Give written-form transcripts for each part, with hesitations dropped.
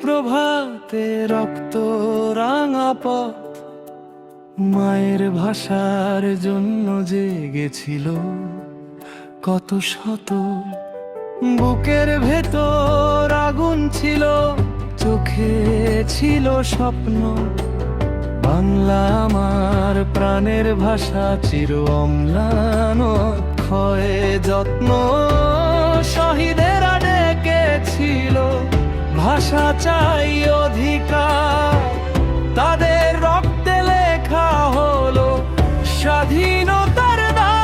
প্রভাতে রক্ত রাঙা পথ মায়ের ভাষার জন্য জেগেছিল কত শত। বুকের ভেতর আগুন ছিল, চোখে ছিল স্বপ্ন। বাংলা আমার প্রাণের ভাষা, চির অম্লান ক্ষয়ে যত্ন। শহীদেরা ডেকেছিল ভাষা চাই অধিকার, তাদের রক্তে লেখা হলো স্বাধীনতার দ্বার।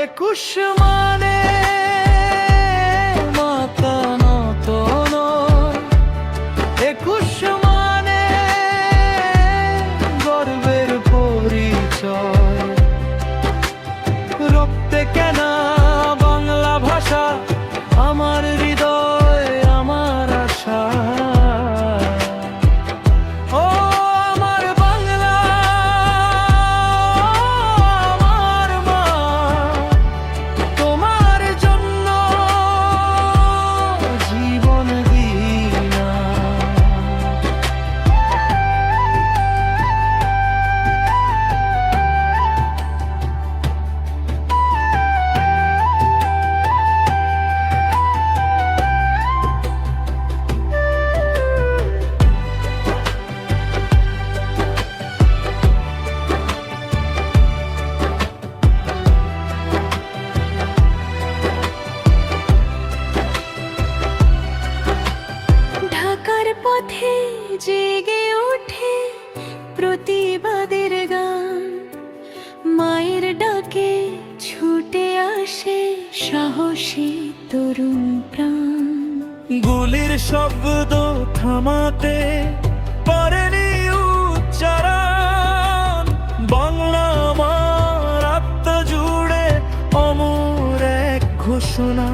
21 মানে মাথা নত নয়, 21 মানে গর্বের পরিচয়। রক্তে কেনা বাংলা ভাষা, আমার হৃদয় আমার আশা। ও আমার বাংলা, আমার মা, তোমার জন্য জীবন দিনা। ঢাকার পথে জেগে ওঠে প্রতিবাদের গান, মায়ের ডাকে ছুটে আসে সাহসী তরুণ প্রাণ। গুলির শব্দ থামাতে পারেনি উচ্চারণ, বাংলা আমার আত্মা জুড়ে অমর এক ঘোষণা।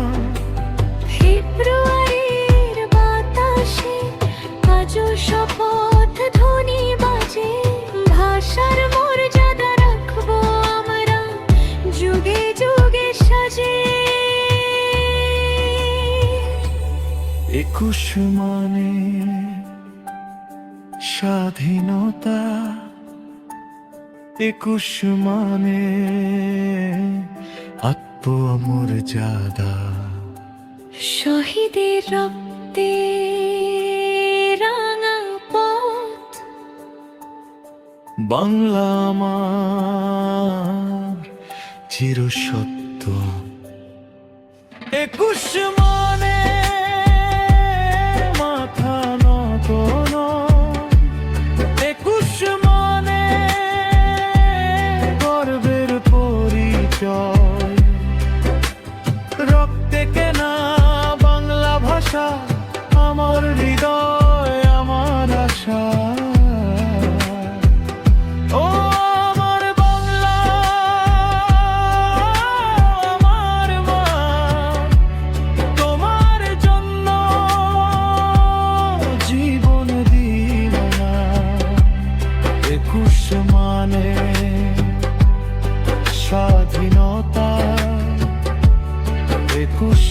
ফেব্রুয়ারির বাতাসে আজও শপথ ধ্বনি বাজে, ভাষার মর্যাদা রাখবো আমরা যুগে যুগে সাজে। 21 মানে স্বাধীনতা, 21 মানে আত্মমর্যাদা। শহীদের রক্তে রাঙা পথ, বাংলা আমার চিরসত্য। 21 মানে মাথা নত নয়, 21 মানে গর্বের পরিচয়। রক্তে কেনা বাংলা ভাষা, আমার হৃদয় আমার আশা। ও আমার বাংলা, আমার মা, তোমার জন্য জীবন দিব না। 21 মানে স্বাধীনতা, 21